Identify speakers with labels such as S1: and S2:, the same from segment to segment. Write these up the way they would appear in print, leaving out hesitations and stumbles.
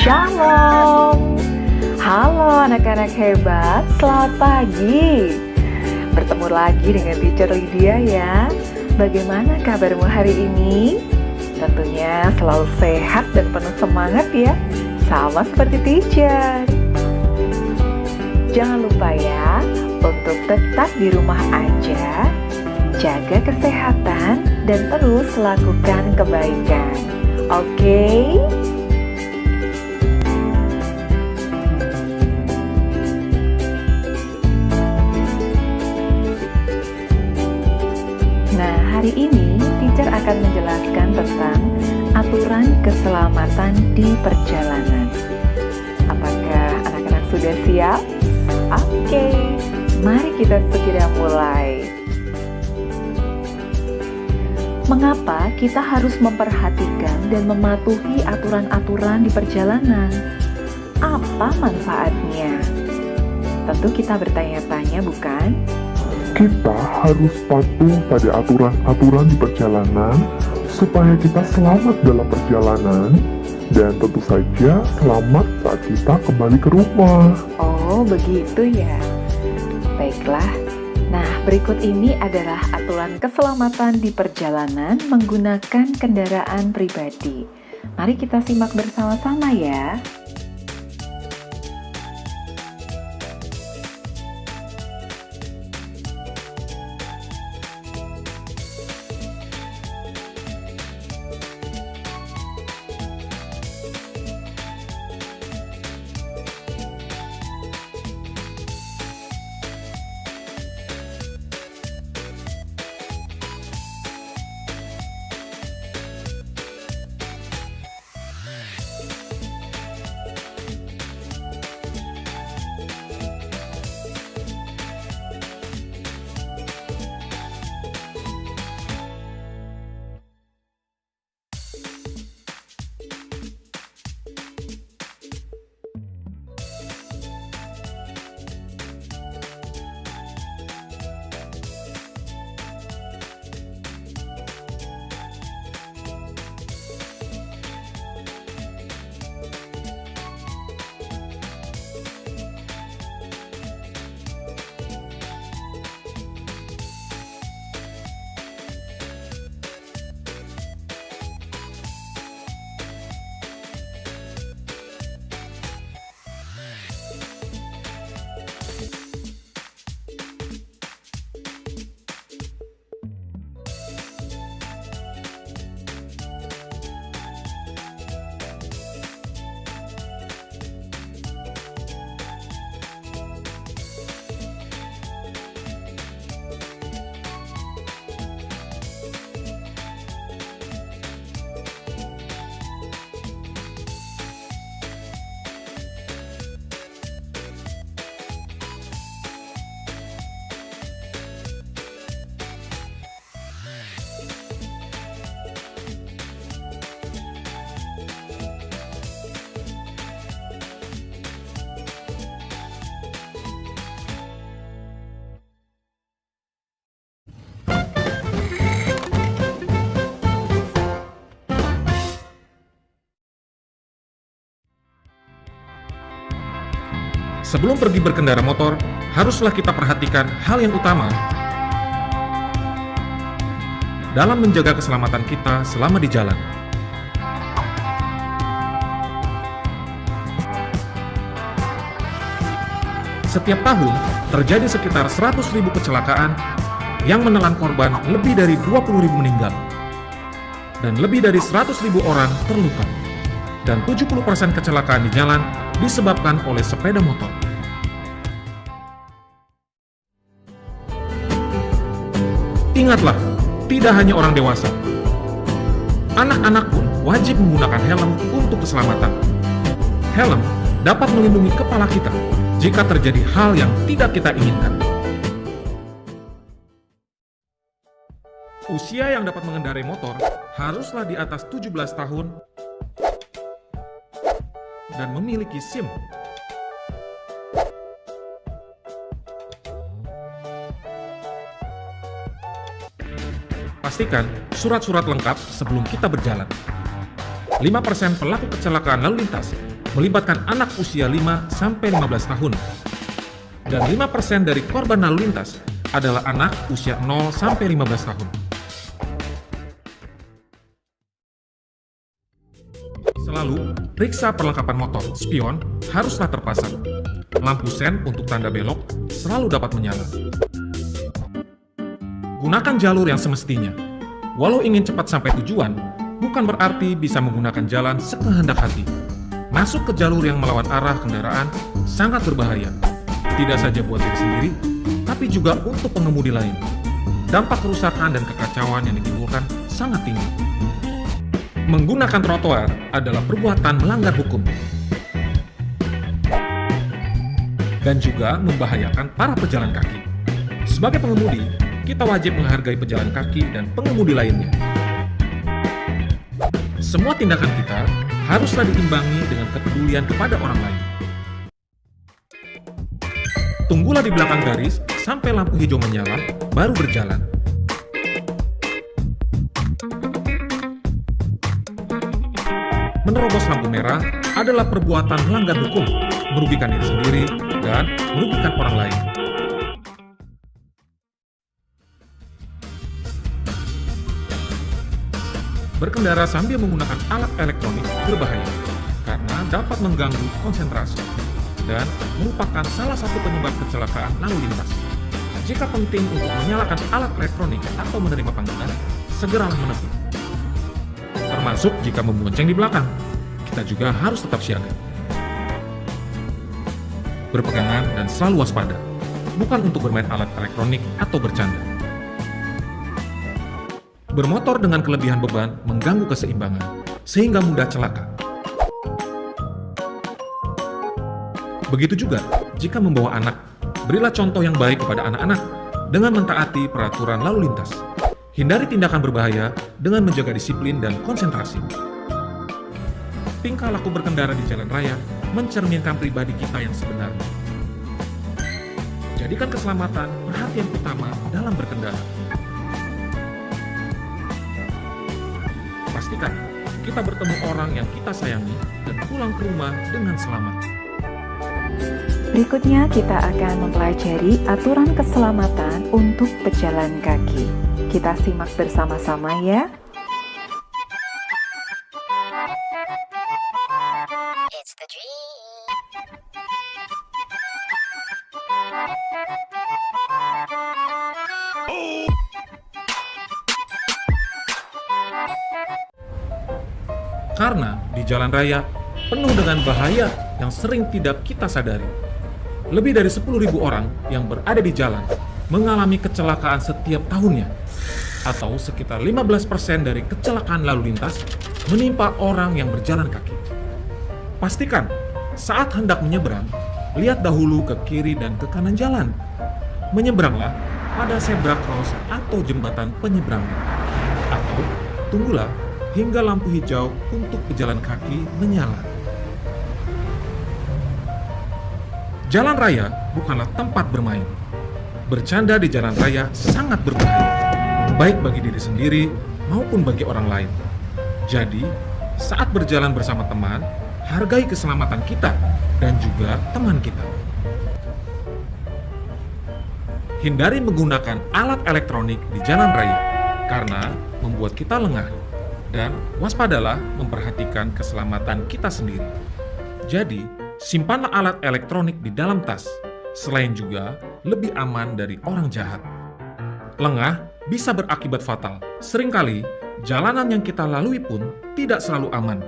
S1: Shalom. Halo anak-anak hebat, selamat pagi. Bertemu lagi dengan Teacher Lydia ya. Bagaimana kabarmu hari ini? Tentunya selalu sehat dan penuh semangat ya. Sama seperti Teacher. Jangan lupa ya, untuk tetap di rumah aja, jaga kesehatan, dan terus lakukan kebaikan. Oke? Nah, hari ini teacher akan menjelaskan tentang aturan keselamatan di perjalanan. Apakah anak-anak sudah siap? Oke, mari kita segera mulai. Mengapa kita harus memperhatikan dan mematuhi aturan-aturan di perjalanan? Apa manfaatnya? Tentu kita bertanya-tanya, bukan?
S2: Kita harus patuh pada aturan-aturan di perjalanan supaya kita selamat dalam perjalanan dan tentu saja selamat saat kita kembali ke rumah.
S1: Oh, begitu ya. Baiklah. Nah, berikut ini adalah aturan keselamatan di perjalanan menggunakan kendaraan pribadi. Mari kita simak bersama-sama ya.
S3: Sebelum pergi berkendara motor, haruslah kita perhatikan hal yang utama dalam menjaga keselamatan kita selama di jalan. Setiap tahun, terjadi sekitar 100.000 kecelakaan yang menelan korban lebih dari 20.000 meninggal dan lebih dari 100.000 orang terluka. Dan 70% kecelakaan di jalan disebabkan oleh sepeda motor. Ingatlah, tidak hanya orang dewasa. Anak-anak pun wajib menggunakan helm untuk keselamatan. Helm dapat melindungi kepala kita jika terjadi hal yang tidak kita inginkan. Usia yang dapat mengendarai motor haruslah di atas 17 tahun dan memiliki SIM. Pastikan surat-surat lengkap sebelum kita berjalan. 5% pelaku kecelakaan lalu lintas melibatkan anak usia 5-15 tahun. Dan 5% dari korban lalu lintas adalah anak usia 0-15 tahun. Selalu, periksa perlengkapan motor, spion haruslah terpasang. Lampu sen untuk tanda belok selalu dapat menyala. Gunakan jalur yang semestinya. Walau ingin cepat sampai tujuan, bukan berarti bisa menggunakan jalan sekehendak hati. Masuk ke jalur yang melawan arah kendaraan sangat berbahaya. Tidak saja buat diri sendiri, tapi juga untuk pengemudi lain. Dampak kerusakan dan kekacauan yang ditimbulkan sangat tinggi. Menggunakan trotoar adalah perbuatan melanggar hukum dan juga membahayakan para pejalan kaki. Sebagai pengemudi, kita wajib menghargai pejalan kaki dan pengemudi lainnya. Semua tindakan kita haruslah diimbangi dengan kepedulian kepada orang lain. Tunggulah di belakang garis sampai lampu hijau menyala, baru berjalan. Menerobos lampu merah adalah perbuatan melanggar hukum, merugikan diri sendiri, dan merugikan orang lain. Berkendara sambil menggunakan alat elektronik berbahaya, karena dapat mengganggu konsentrasi, dan merupakan salah satu penyebab kecelakaan lalu lintas. Jika penting untuk menyalakan alat elektronik atau menerima panggilan, segeralah menepi. Termasuk jika membonceng di belakang, kita juga harus tetap siaga. Berpegangan dan selalu waspada, bukan untuk bermain alat elektronik atau bercanda. Bermotor dengan kelebihan beban mengganggu keseimbangan, sehingga mudah celaka. Begitu juga jika membawa anak, berilah contoh yang baik kepada anak-anak dengan mentaati peraturan lalu lintas. Hindari tindakan berbahaya dengan menjaga disiplin dan konsentrasi. Tingkah laku berkendara di jalan raya mencerminkan pribadi kita yang sebenarnya. Jadikan keselamatan perhatian utama dalam berkendara. Pastikan kita bertemu orang yang kita sayangi dan pulang ke rumah dengan selamat.
S1: Berikutnya kita akan mempelajari aturan keselamatan untuk pejalan kaki. Kita simak bersama-sama ya.
S4: It's the dream.
S3: Karena di jalan raya penuh dengan bahaya yang sering tidak kita sadari. Lebih dari 10.000 orang yang berada di jalan mengalami kecelakaan setiap tahunnya, atau sekitar 15% dari kecelakaan lalu lintas menimpa orang yang berjalan kaki. Pastikan saat hendak menyeberang, lihat dahulu ke kiri dan ke kanan jalan. Menyeberanglah pada zebra cross atau jembatan penyeberangan, atau tunggulah hingga lampu hijau untuk pejalan kaki menyala. Jalan raya bukanlah tempat bermain. Bercanda di jalan raya sangat berbahaya, baik bagi diri sendiri maupun bagi orang lain. Jadi, saat berjalan bersama teman, hargai keselamatan kita dan juga teman kita. Hindari menggunakan alat elektronik di jalan raya karena membuat kita lengah, dan waspadalah memperhatikan keselamatan kita sendiri. Jadi, simpanlah alat elektronik di dalam tas. Selain juga lebih aman dari orang jahat. Lengah bisa berakibat fatal. Seringkali jalanan yang kita lalui pun tidak selalu aman.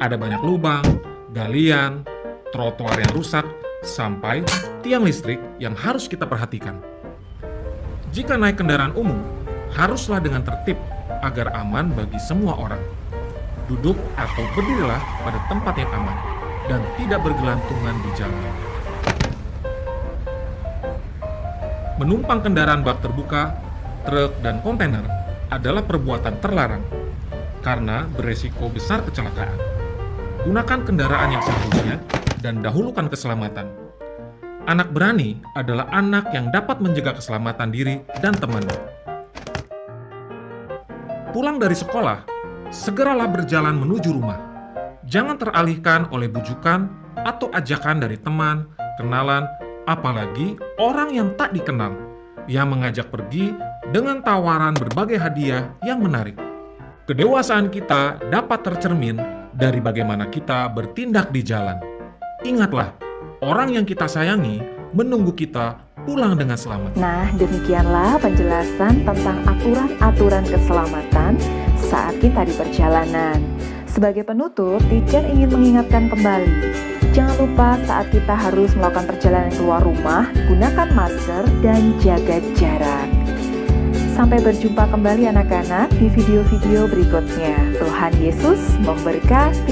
S3: Ada banyak lubang, galian, trotoar yang rusak, sampai tiang listrik yang harus kita perhatikan. Jika naik kendaraan umum, haruslah dengan tertib agar aman bagi semua orang. Duduk atau berdirilah pada tempat yang aman dan tidak bergelantungan di jalan. Menumpang kendaraan bak terbuka, truk, dan kontainer adalah perbuatan terlarang karena beresiko besar kecelakaan. Gunakan kendaraan yang seharusnya dan dahulukan keselamatan. Anak berani adalah anak yang dapat menjaga keselamatan diri dan temannya. Pulang dari sekolah, segeralah berjalan menuju rumah. Jangan teralihkan oleh bujukan atau ajakan dari teman, kenalan, apalagi orang yang tak dikenal, yang mengajak pergi dengan tawaran berbagai hadiah yang menarik. Kedewasaan kita dapat tercermin dari bagaimana kita bertindak di jalan. Ingatlah, orang yang kita sayangi menunggu kita pulang dengan selamat.
S1: Nah, demikianlah penjelasan tentang aturan-aturan keselamatan saat kita di perjalanan. Sebagai penutup, teacher ingin mengingatkan kembali, jangan lupa saat kita harus melakukan perjalanan keluar rumah, gunakan masker dan jaga jarak. Sampai berjumpa kembali anak-anak di video-video berikutnya. Tuhan Yesus memberkati.